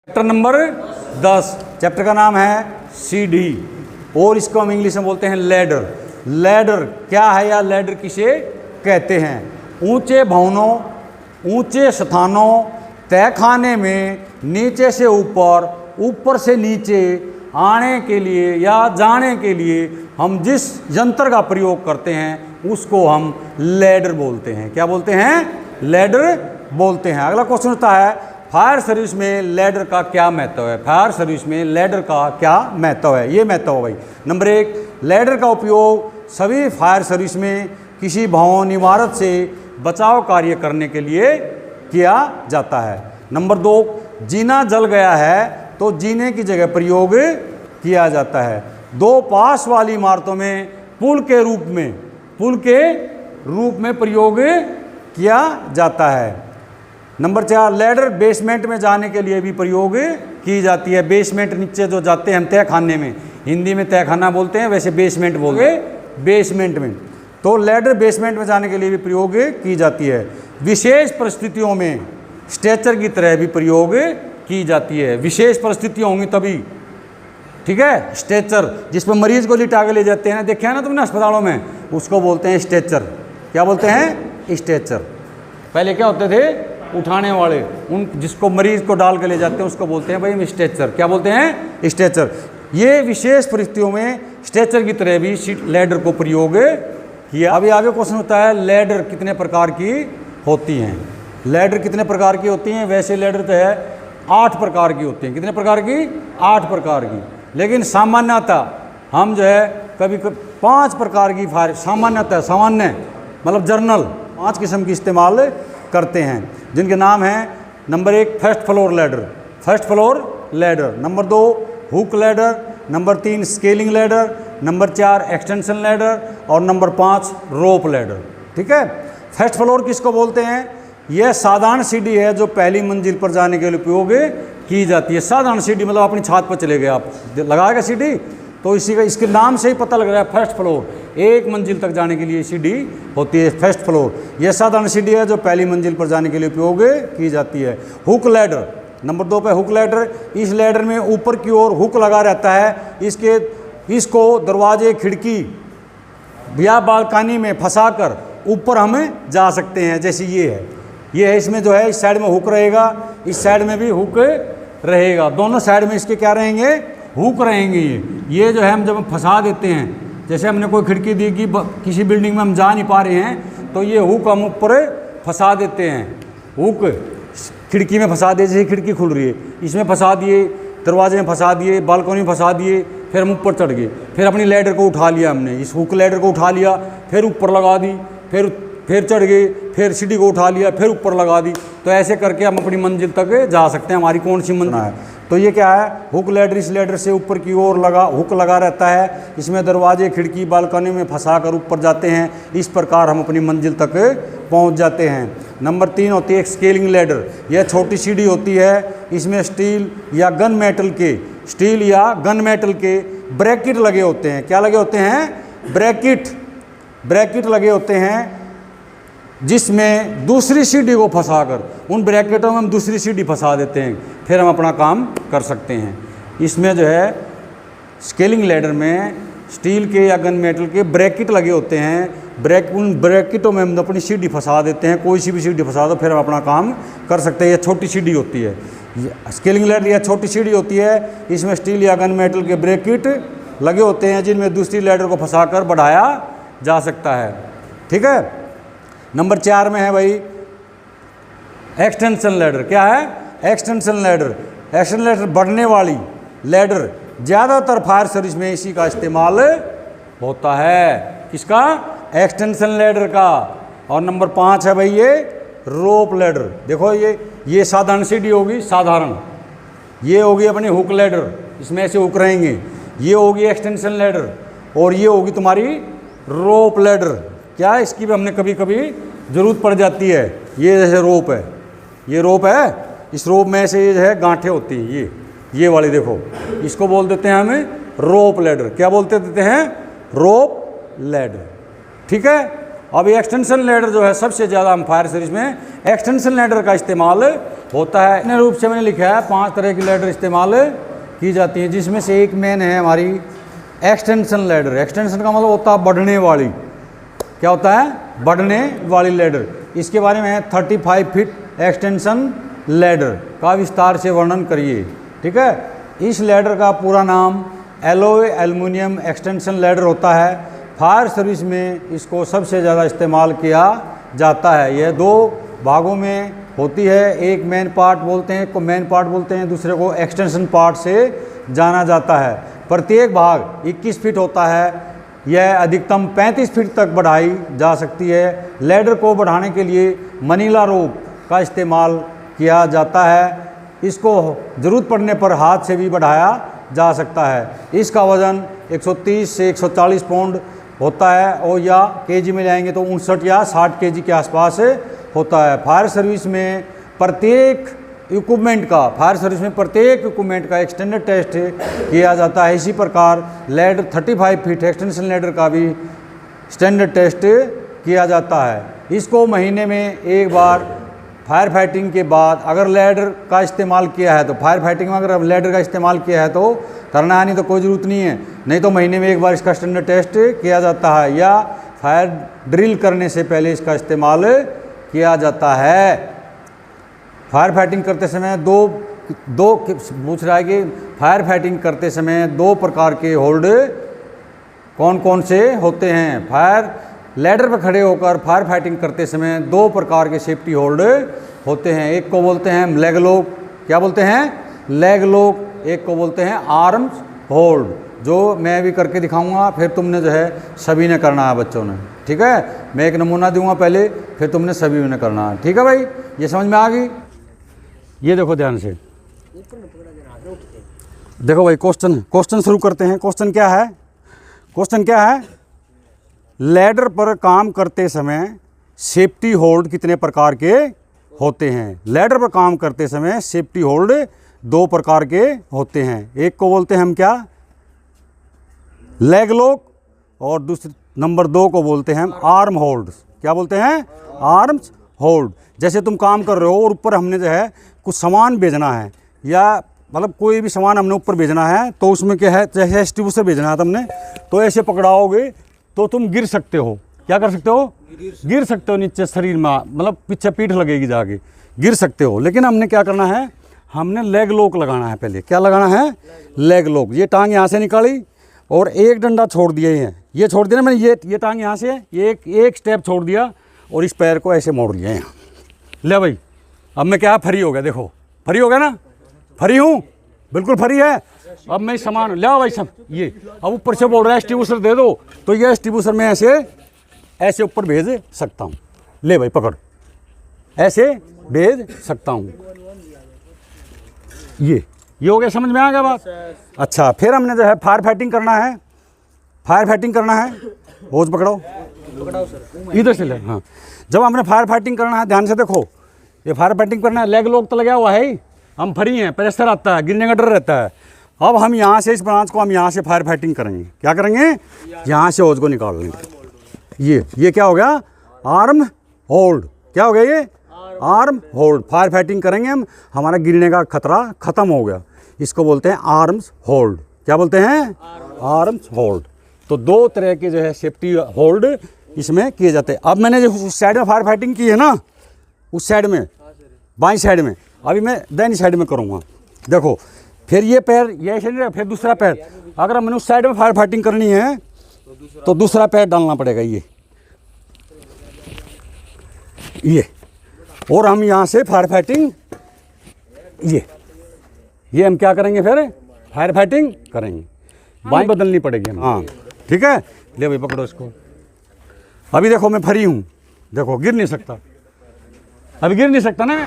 Chapter number 10। Chapter का नाम है सीढ़ी और इसको हम इंग्लिश में बोलते हैं लैडर। लैडर क्या है या लैडर किसे कहते हैं? ऊंचे भवनों, ऊंचे स्थानों, तहखाने में नीचे से ऊपर, ऊपर से नीचे आने के लिए या जाने के लिए हम जिस यंत्र का प्रयोग करते हैं उसको हम लैडर बोलते हैं। क्या बोलते हैं? लैडर बोलते हैं। अगला क्वेश्चन होता है फायर सर्विस में लैडर का क्या महत्व है? फायर सर्विस में लैडर का क्या महत्व है? ये महत्व है भाई। नंबर 1, लैडर का उपयोग सभी फायर सर्विस में किसी भवन इमारत से बचाव कार्य करने के लिए किया जाता है। नंबर 2, जीना जल गया है तो जीने की जगह प्रयोग किया जाता है। 2 पास वाली इमारतों में पुल के रूप में प्रयोग किया जाता है। नंबर 4, लैडर बेसमेंट में जाने के लिए भी प्रयोग की जाती है। बेसमेंट नीचे जो जाते हैं हम तहखाने में, हिंदी में तहखाना बोलते हैं, वैसे बेसमेंट बोलते बेसमेंट में। तो लैडर बेसमेंट में जाने के लिए भी प्रयोग की जाती है। विशेष परिस्थितियों में स्ट्रेचर की तरह भी प्रयोग की जाती है। विशेष परिस्थितियाँ होंगी तभी, ठीक है। स्ट्रेचर जिस पर मरीज को लिटा के ले जाते हैं ना, देखा है ना तुमने अस्पतालों में, उसको बोलते हैं स्ट्रेचर। क्या बोलते हैं? स्ट्रेचर। पहले क्या होते थे? उठाने वाले, उन जिसको मरीज को डाल के ले जाते हैं उसको बोलते हैं भाई हम स्ट्रेचर। क्या बोलते हैं? स्ट्रेचर। ये विशेष परिस्थितियों में स्ट्रेचर की तरह भी लैडर को प्रयोग किया। अभी आगे क्वेश्चन होता है लैडर कितने प्रकार की होती हैं? लैडर कितने प्रकार की होती हैं? वैसे लैडर तो है 8 प्रकार की होती हैं। कितने प्रकार की? 8 प्रकार की। लेकिन सामान्यतः हम जो है कभी 5 प्रकार की फायर सामान्यतः सामान्य मतलब जर्नल 5 किस्म की इस्तेमाल करते हैं, जिनके नाम हैं number 1 first floor ladder, first floor ladder. Number 2 hook ladder. Number 3 scaling ladder. Number 4 extension ladder और नंबर 5 रोप लैडर। ठीक है। फर्स्ट फ्लोर किसको बोलते हैं? यह साधारण सीढ़ी है जो पहली मंजिल पर जाने के लिए उपयोग की जाती है। साधारण सीढ़ी मतलब अपनी छत पर चले गए आप, लगाएगा सीढ़ी तो इसी का इसके नाम से ही पता लग रहा है फर्स्ट फ्लोर। एक मंजिल तक जाने के लिए सीढ़ी होती है फर्स्ट फ्लोर। यह साधारण सीढ़ी है जो पहली मंजिल पर जाने के लिए उपयोग की जाती है। हुक लैडर नंबर 2 पे हुक लैडर। इस लैडर में ऊपर की ओर हुक लगा रहता है। इसको दरवाजे, खिड़की या बालकनी में फंसाकर ऊपर हम जा सकते हैं। जैसे ये है, इसमें जो है इस साइड में हुक रहेगा, इस साइड में भी हुक रहेगा। दोनों साइड में इसके क्या रहेंगे? हुक रहेंगे। ये जो है हम जब फंसा देते हैं, जैसे हमने कोई खिड़की दी कि किसी बिल्डिंग में हम जा नहीं पा रहे हैं तो ये हुक हम ऊपर फंसा देते हैं। हुक खिड़की में फंसा दिए, जैसे खिड़की खुल रही है इसमें फंसा दिए, दरवाजे में फंसा दिए, बालकनी में फंसा दिए, फिर हम ऊपर चढ़ गए। फिर अपनी लैडर को उठा लिया हमने, इस हुक लैडर को उठा लिया, फिर ऊपर लगा दी, फिर चढ़ गए, फिर सीढ़ी को उठा लिया, फिर ऊपर लगा दी। तो ऐसे करके हम अपनी मंजिल तक जा सकते हैं। हमारी कौन सी मंजिल है? तो ये क्या है? Hook ladder. इस लैडर से ऊपर की ओर हुक लगा रहता है। इसमें दरवाजे, खिड़की, बालकनी में फंसाकर ऊपर जाते हैं। इस प्रकार हम अपनी मंजिल तक पहुंच जाते हैं। नंबर 3 होती है स्केलिंग लैडर। यह छोटी सीढ़ी होती है। इसमें स्टील या गन मेटल के ब्रैकेट लगे होते हैं। क्या लगे होते हैं? ब्रैकेट लगे होते हैं, जिसमें दूसरी सीढ़ी को फंसाकर उन ब्रैकेटों में हम दूसरी सीढ़ी फंसा देते हैं, फिर हम अपना काम कर सकते हैं। इसमें जो है स्केलिंग लैडर में स्टील के या गन मेटल के ब्रैकेट लगे होते हैं। उन ब्रैकेटों में हम अपनी सीढ़ी फंसा देते हैं। कोई सी भी सीढ़ी फंसा दो, फिर हम अपना काम कर सकते हैं। यह छोटी सीढ़ी होती है। स्केलिंग लैडर यह छोटी सीढ़ी होती है। इसमें स्टील या गन मेटल के ब्रैकेट लगे होते हैं, जिनमें दूसरी लैडर को फंसाकर बढ़ाया जा सकता है। ठीक है। नंबर 4 में है भाई एक्सटेंशन लैडर। क्या है? Extension ladder. एक्सटेंशन लैडर बढ़ने वाली लैडर। ज़्यादातर फायर सर्विस में इसी का इस्तेमाल होता है। किसका? एक्सटेंशन लैडर का। और नंबर 5 है भाई ये रोप लैडर। देखो ये साधारण सीढ़ी होगी, साधारण। ये होगी अपनी हुक लैडर, इसमें ऐसे हुक रहेंगे। ये होगी एक्सटेंशन लैडर और ये होगी तुम्हारी रोप लैडर। क्या इसकी भी हमने कभी कभी ज़रूरत पड़ जाती है। ये जैसे रोप है, ये रोप है, इस रोप में से जो है गांठें होती हैं, ये वाली देखो, इसको बोल देते हैं हमें रोप लैडर। क्या बोलते देते हैं? रोप लैडर। ठीक है। अब एक्सटेंशन लैडर जो है सबसे ज़्यादा हम फायर सर्विस में एक्सटेंशन लैडर का इस्तेमाल होता है। अन्य रूप से मैंने लिखा है 5 तरह की लैडर इस्तेमाल की जाती हैं, जिसमें से एक मेन है हमारी एक्सटेंशन लैडर। एक्सटेंशन का मतलब होता है बढ़ने वाली। क्या होता है? बढ़ने वाली लैडर। इसके बारे में है 35 फीट एक्सटेंशन लैडर का विस्तार से वर्णन करिए। ठीक है, इस लैडर का पूरा नाम एलॉय एल्युमिनियम एक्सटेंशन लैडर होता है। फायर सर्विस में इसको सबसे ज़्यादा इस्तेमाल किया जाता है। यह 2 भागों में होती है, एक मेन पार्ट बोलते हैं, को मेन पार्ट बोलते हैं, दूसरे को एक्सटेंशन पार्ट से जाना जाता है। प्रत्येक भाग 21 फीट होता है। यह अधिकतम 35 फीट तक बढ़ाई जा सकती है। लैडर को बढ़ाने के लिए मनीला रोप का इस्तेमाल किया जाता है। इसको ज़रूरत पड़ने पर हाथ से भी बढ़ाया जा सकता है। इसका वज़न 130 से 140 पाउंड होता है, और या केजी में जाएंगे तो 59 या 60 केजी के आसपास होता है। फायर सर्विस में प्रत्येक इक्विपमेंट का एक्सटेंडेड टेस्ट किया जाता है। इसी प्रकार लैडर 35 फीट एक्सटेंशन लैडर का भी स्टैंडर्ड टेस्ट किया जाता है। इसको महीने में एक बार फायर फाइटिंग के बाद अगर लैडर का इस्तेमाल किया है तो, फायर फाइटिंग में अगर लैडर का इस्तेमाल किया है तो करना है, नहीं तो कोई ज़रूरत नहीं है। नहीं तो महीने में एक बार इसका स्टैंडर्ड टेस्ट किया जाता है, या फायर ड्रिल करने से पहले इसका इस्तेमाल किया जाता है। फायर फाइटिंग करते समय दो पूछ रहा है कि फायर फाइटिंग करते समय 2 प्रकार के होल्ड कौन कौन से होते हैं। फायर लैडर पर खड़े होकर फायर फाइटिंग करते समय 2 प्रकार के सेफ्टी होल्ड होते हैं। एक को बोलते हैं लेग लॉक। क्या बोलते हैं? Leg lock. एक को बोलते हैं आर्म्स होल्ड, जो मैं भी करके दिखाऊंगा, फिर तुमने जो है सभी ने करना है बच्चों ने। ठीक है, मैं एक नमूना दूंगा पहले, फिर तुमने सभी ने करना है। ठीक है भाई, ये समझ में आ गई? ये देखो ध्यान से, देखो भाई क्वेश्चन शुरू करते हैं। क्वेश्चन क्या है? लैडर पर काम करते समय सेफ्टी होल्ड कितने प्रकार के होते हैं? लैडर पर काम करते समय सेफ्टी होल्ड 2 प्रकार के होते हैं। एक को बोलते हैं हम क्या? लेग लॉक, और दूसरे नंबर 2 को बोलते हैं हम आर्म होल्ड। क्या बोलते हैं? Arms hold. जैसे तुम काम कर रहे हो और ऊपर हमने जो है कुछ सामान भेजना है, या मतलब कोई भी सामान हमने ऊपर भेजना है, तो उसमें क्या है, जैसे डिस्ट्रीब्यूटर भेजना है तुमने, तो ऐसे पकड़ाओगे तो तुम गिर सकते हो। क्या कर सकते हो? गिर सकते हो नीचे शरीर में, मतलब पीछे पीठ लगेगी, जाके गिर सकते हो। लेकिन हमने क्या करना है, हमने लेग लॉक लगाना है पहले। क्या लगाना है? Leg lock. ये टांग यहाँ से निकाली और एक डंडा छोड़ दिया है, ये छोड़ दिया ना मैंने, ये टांग यहाँ से एक स्टेप छोड़ दिया और इस पैर को ऐसे मोड़ लिया यहाँ। ले भाई, अब मैं क्या फ्री हो गया, देखो फ्री हो गया ना, फ्री हूँ, बिल्कुल फ्री है। अब मैं सामान ले आओ भाई सब, ये अब ऊपर से बोल रहा है डिस्ट्रीब्यूटर दे दो, तो ये डिस्ट्रीब्यूटर मैं ऐसे ऊपर भेज सकता हूँ। ले भाई पकड़, ऐसे भेज सकता हूँ। ये हो गया, समझ में आ गया बात? अच्छा, फिर हमने जो है फायर फाइटिंग करना है। होज पकड़ो इधर से ले। हाँ, जब हमने फायर फाइटिंग करना है, ध्यान से देखो, ये फायर फाइटिंग करना है। लेग लॉक तो लगा हुआ है, हम फ्री हैं, प्रेशर आता है, गिरने का डर रहता है। अब हम यहाँ से इस ब्रांच को हम यहाँ से फायर फाइटिंग करेंगे। क्या करेंगे? यहाँ से होज को निकाल लेंगे। ये क्या हो गया? Arm hold. क्या हो गया ये? Arm hold. फायर फाइटिंग करेंगे हम, हमारा गिरने का खतरा खत्म हो गया। इसको बोलते हैं आर्म्स होल्ड। क्या बोलते हैं? Arms hold. तो 2 तरह के जो है सेफ्टी होल्ड इसमें किए जाते हैं। अब मैंने जो उस साइड में फायर फाइटिंग की है ना, उस साइड में, बाईं साइड में, अभी मैं दाहिनी साइड में करूँगा। देखो, फिर ये पैर ये ऐसे नहीं, फिर दूसरा पैर, अगर मैंने उस साइड में फायर फाइटिंग करनी है तो दूसरा पैर डालना पड़ेगा, ये और हम यहाँ से फायर फाइटिंग, ये हम क्या करेंगे, फिर फायर फाइटिंग करेंगे। बाएं बदलनी पड़ेगी। हाँ ठीक है, ले भाई पकड़ो इसको। अभी देखो मैं फ्री हूँ, देखो गिर नहीं सकता, अभी गिर नहीं सकता ना।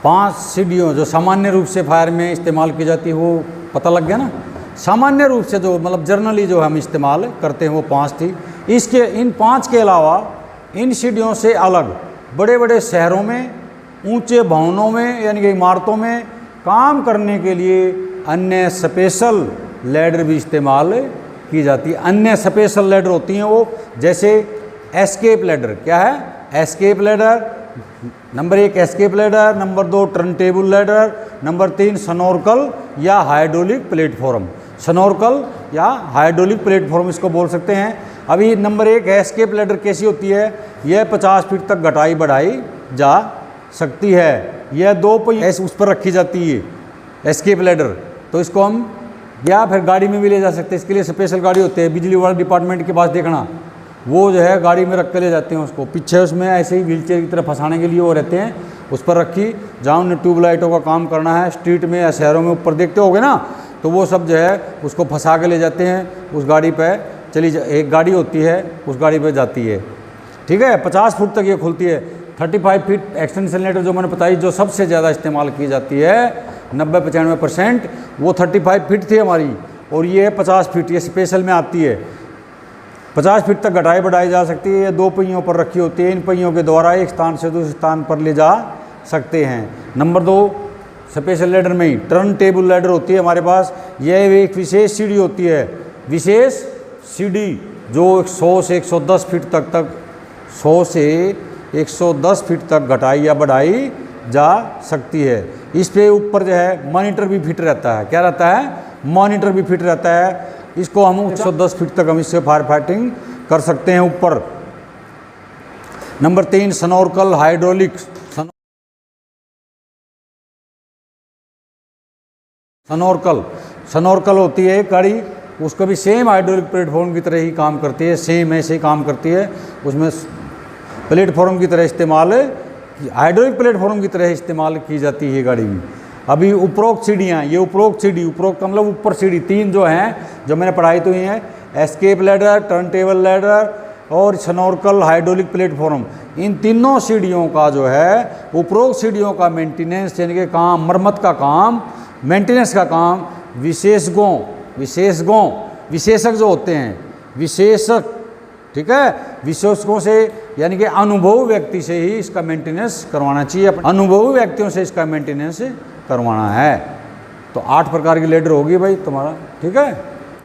5 सीढ़ियों जो सामान्य रूप से फायर में इस्तेमाल की जाती है वो पता लग गया ना। सामान्य रूप से जो मतलब जर्नली जो हम इस्तेमाल करते हैं वो 5 थी। इन 5 के अलावा इन सीढ़ियों से अलग बड़े बड़े शहरों में, ऊंचे भवनों में यानी कि इमारतों में काम करने के लिए अन्य स्पेशल लैडर भी इस्तेमाल की जाती है। अन्य स्पेशल लैडर होती हैं वो, जैसे एस्केप लैडर। क्या है? Escape ladder, number 1 escape ladder, number 2 turn table ladder, number 3 snorkel या हाइड्रोलिक प्लेटफॉर्म। स्नॉर्कल या हाइड्रोलिक प्लेटफॉर्म इसको बोल सकते हैं। अभी नंबर 1 एस्केप लैडर कैसी होती है, यह 50 फीट तक घटाई बढ़ाई जा सकती है। यह 2 पहिए उस पर रखी जाती है एस्केप लैडर, तो इसको हम या फिर गाड़ी में भी ले जा सकते हैं। इसके लिए स्पेशल गाड़ी होती है, बिजली वाला डिपार्टमेंट के पास देखना, वो जो है गाड़ी में रख के ले जाते हैं उसको। पीछे उसमें ऐसे ही व्हील चेयर की तरह फंसाने के लिए वो रहते हैं, उस पर रखी। जहाँ उन्हें ट्यूबलाइटों का काम करना है स्ट्रीट में या शहरों में ऊपर देखते होगे ना, तो वो सब जो है उसको फंसा के ले जाते हैं। उस गाड़ी पर एक गाड़ी होती है, उस गाड़ी पर जाती है। ठीक है, 50 फुट तक ये खुलती है। 35 फीट एक्सटेंशन लैडर जो मैंने बताई, जो सबसे ज़्यादा इस्तेमाल की जाती है 90-95%, वो 35 फीट थी हमारी, और ये 50 फीट, ये स्पेशल में आती है। 50 फीट तक घटाई बढ़ाई जा सकती है। ये 2 पहियों पर रखी होती है, इन पहियों के द्वारा एक स्थान से दूसरे स्थान पर ले जा सकते हैं। नंबर 2 स्पेशल लैडर में ही टर्न टेबल लैडर होती है हमारे पास। यह एक विशेष सीढ़ी होती है, विशेष सीढ़ी जो 100 से 110 फीट तक 100 से 110 फीट तक घटाई या बढ़ाई जा सकती है। इस पे ऊपर जो है मॉनिटर भी फिट रहता है। क्या रहता है? मॉनिटर भी फिट रहता है। इसको हम 110 फीट तक हम इससे फायर फाइटिंग कर सकते हैं ऊपर। Number 3 snorkel hydraulic. स्नॉर्कल होती है गाड़ी, उसको भी सेम हाइड्रोलिक प्लेटफॉर्म की तरह ही काम करती है, सेम ऐसे ही काम करती है। उसमें प्लेटफॉर्म की तरह इस्तेमाल, हाइड्रोलिक प्लेटफॉर्म की तरह इस्तेमाल की जाती है गाड़ी में। अभी उपरोक्त सीढ़ियाँ, ये उपरोक्त सीढ़ी, उपरोक्त का मतलब ऊपर सीढ़ी 3 जो हैं, जो मैंने पढ़ाई तो हुई हैं, escape ladder, turn table ladder और स्नॉर्कल हाइड्रोलिक प्लेटफॉर्म। इन तीनों सीढ़ियों का जो है, उपरोक्त सीढ़ियों का मेंटेनेंस यानी कि काम, मरम्मत का काम, मेंटेनेंस का काम विशेषज्ञ जो होते हैं, विशेषज्ञ, ठीक है, विशेषज्ञों से यानी कि अनुभवी व्यक्ति से ही इसका मेंटेनेंस करवाना चाहिए। अनुभवी व्यक्तियों से इसका मेंटेनेंस करवाना है। तो 8 प्रकार की लैडर होगी भाई तुम्हारा, ठीक है।